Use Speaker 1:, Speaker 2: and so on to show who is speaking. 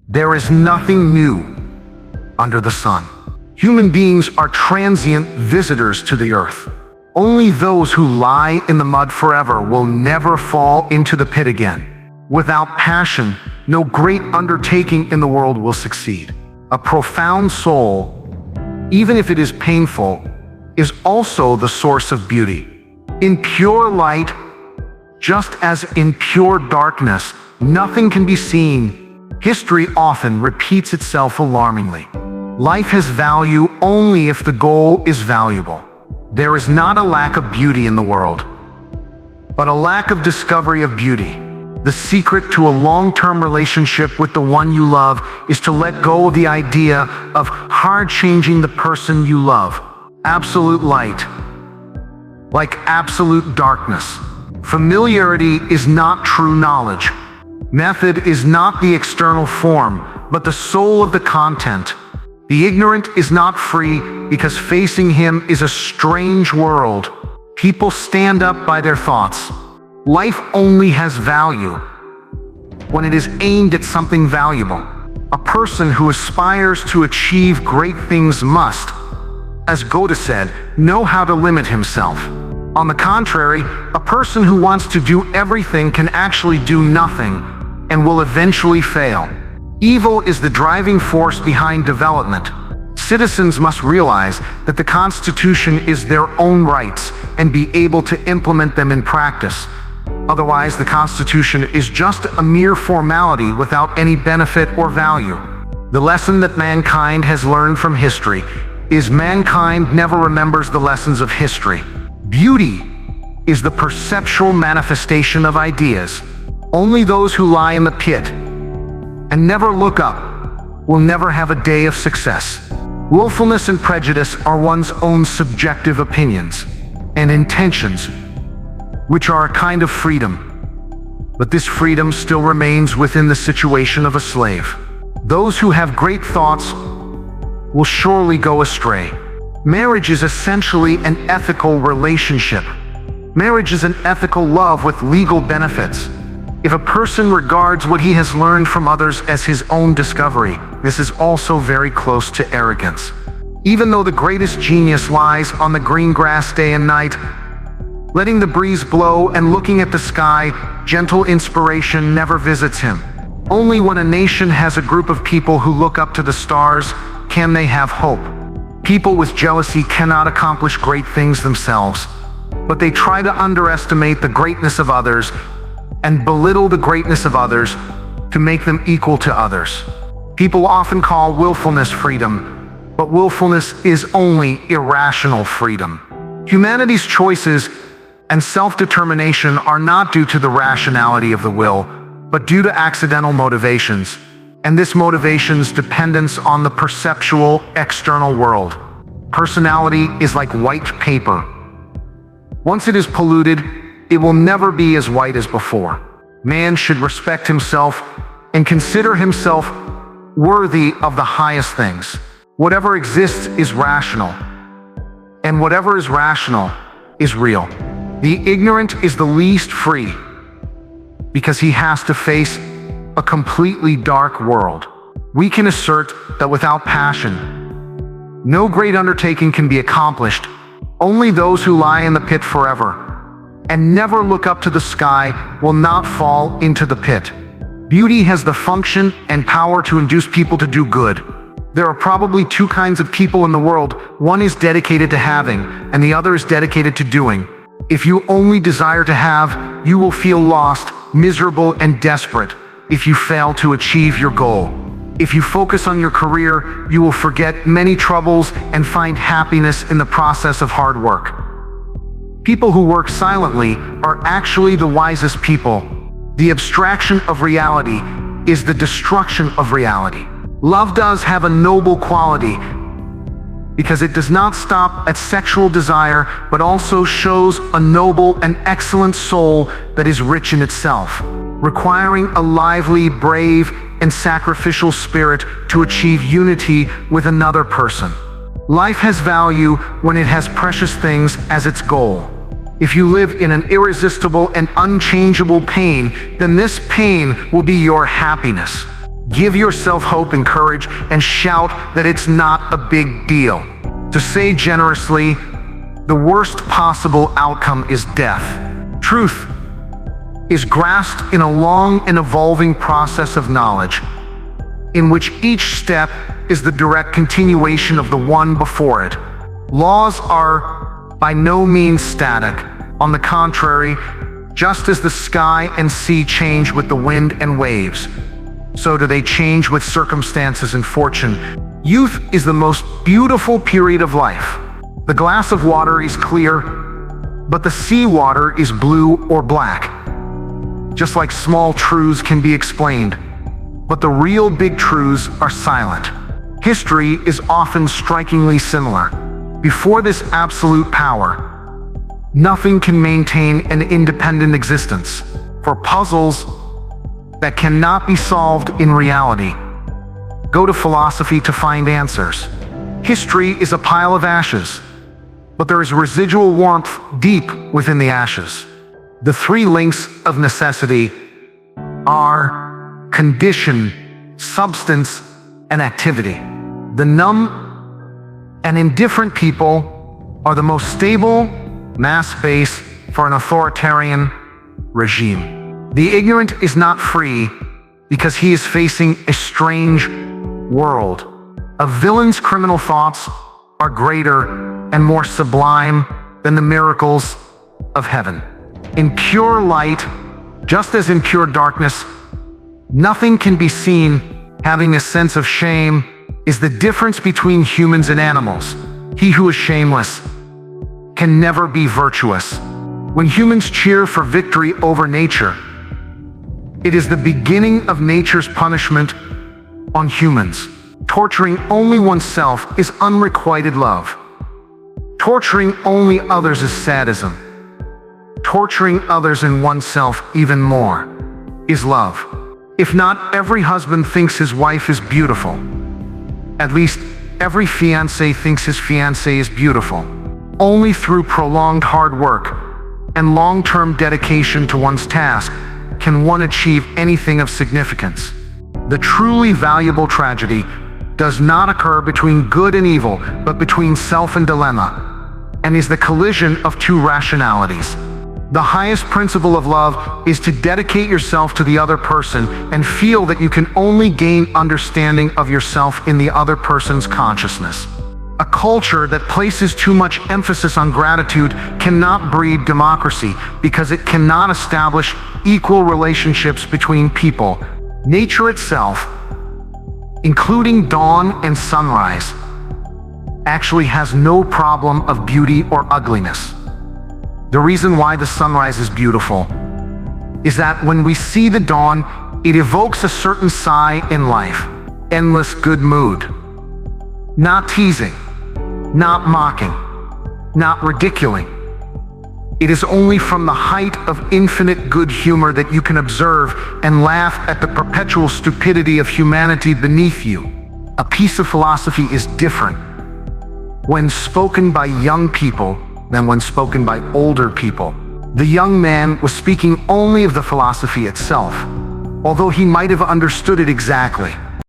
Speaker 1: There is nothing new under the sun. Human beings are transient visitors to the earth. Only those who lie in the mud forever will never fall into the pit again. Without passion, no great undertaking in the world will succeed. A profound soul, even if it is painful, is also the source of beauty. In pure light, just as in pure darkness, nothing can be seen. History often repeats itself alarmingly. Life has value only if the goal is valuable. There is not a lack of beauty in the world, but a lack of discovery of beauty. The secret to a long-term relationship with the one you love is to let go of the idea of hard changing the person you love. Absolute light, like absolute darkness. Familiarity is not true knowledge. Method is not the external form, but the soul of the content. The ignorant is not free because facing him is a strange world. People stand up by their thoughts. Life only has value when it is aimed at something valuable. A person who aspires to achieve great things must, as Goethe said, know how to limit himself. On the contrary, a person who wants to do everything can actually do nothing and will eventually fail. Evil is the driving force behind development. Citizens must realize that the Constitution is their own rights and be able to implement them in practice. Otherwise, the Constitution is just a mere formality without any benefit or value. The lesson that mankind has learned from history is mankind never remembers the lessons of history. Beauty is the perceptual manifestation of ideas. Only those who lie in the pit and never look up will never have a day of success. Willfulness and prejudice are one's own subjective opinions and intentions, which are a kind of freedom. But this freedom still remains within the situation of a slave. Those who have great thoughts will surely go astray. Marriage is essentially an ethical relationship. Marriage is an ethical love with legal benefits. If a person regards what he has learned from others as his own discovery, this is also very close to arrogance. Even though the greatest genius lies on the green grass day and night, letting the breeze blow and looking at the sky, gentle inspiration never visits him. Only when a nation has a group of people who look up to the stars can they have hope. People with jealousy cannot accomplish great things themselves, but they try to underestimate the greatness of others and belittle the greatness of others to make them equal to others. People often call willfulness freedom, but willfulness is only irrational freedom. Humanity's choices and self-determination are not due to the rationality of the will, but due to accidental motivations, and this motivation's dependence on the perceptual external world. Personality is like white paper. Once it is polluted, it will never be as white as before. Man should respect himself and consider himself worthy of the highest things. Whatever exists is rational, and whatever is rational is real. The ignorant is the least free because he has to face a completely dark world. We can assert that without passion, no great undertaking can be accomplished. Only those who lie in the pit forever and never look up to the sky will not fall into the pit. Beauty has the function and power to induce people to do good. There are probably two kinds of people in the world. One is dedicated to having, and the other is dedicated to doing. If you only desire to have, you will feel lost, miserable, and desperate if you fail to achieve your goal. If you focus on your career, you will forget many troubles and find happiness in the process of hard work. People who work silently are actually the wisest people. The abstraction of reality is the destruction of reality. Love does have a noble quality because it does not stop at sexual desire, but also shows a noble and excellent soul that is rich in itself, requiring a lively, brave, and sacrificial spirit to achieve unity with another person. Life has value when it has precious things as its goal. If you live in an irresistible and unchangeable pain, then this pain will be your happiness. Give yourself hope and courage and shout that it's not a big deal. To say generously, the worst possible outcome is death. Truth is grasped in a long and evolving process of knowledge, in which each step is the direct continuation of the one before it. Laws are by no means static. On the contrary, just as the sky and sea change with the wind and waves, so do they change with circumstances and fortune. Youth is the most beautiful period of life. The glass of water is clear, but the sea water is blue or black. Just like small truths can be explained, but the real big truths are silent. History is often strikingly similar. Before this absolute power, nothing can maintain an independent existence. For puzzles that cannot be solved in reality, go to philosophy to find answers. History is a pile of ashes, but there is residual warmth deep within the ashes. The three links of necessity are condition, substance, and activity. The numb and indifferent people are the most stable mass base for an authoritarian regime. The ignorant is not free because he is facing a strange world. A villain's criminal thoughts are greater and more sublime than the miracles of heaven. In pure light, just as in pure darkness, nothing can be seen. Having a sense of shame is the difference between humans and animals. He who is shameless can never be virtuous. When humans cheer for victory over nature, it is the beginning of nature's punishment on humans. Torturing only oneself is unrequited love. Torturing only others is sadism. Torturing others and oneself even more is love. If not every husband thinks his wife is beautiful, at least every fiancé thinks his fiancée is beautiful. Only through prolonged hard work and long-term dedication to one's task can one achieve anything of significance. The truly valuable tragedy does not occur between good and evil, but between self and dilemma, and is the collision of two rationalities. The highest principle of love is to dedicate yourself to the other person and feel that you can only gain understanding of yourself in the other person's consciousness. A culture that places too much emphasis on gratitude cannot breed democracy because it cannot establish equal relationships between people. Nature itself, including dawn and sunrise, actually has no problem of beauty or ugliness. The reason why the sunrise is beautiful is that when we see the dawn, it evokes a certain sigh in life. Endless good mood. Not teasing, not mocking, not ridiculing. It is only from the height of infinite good humor that you can observe and laugh at the perpetual stupidity of humanity beneath you. A piece of philosophy is different when spoken by young people than when spoken by older people. The young man was speaking only of the philosophy itself, although he might have understood it exactly.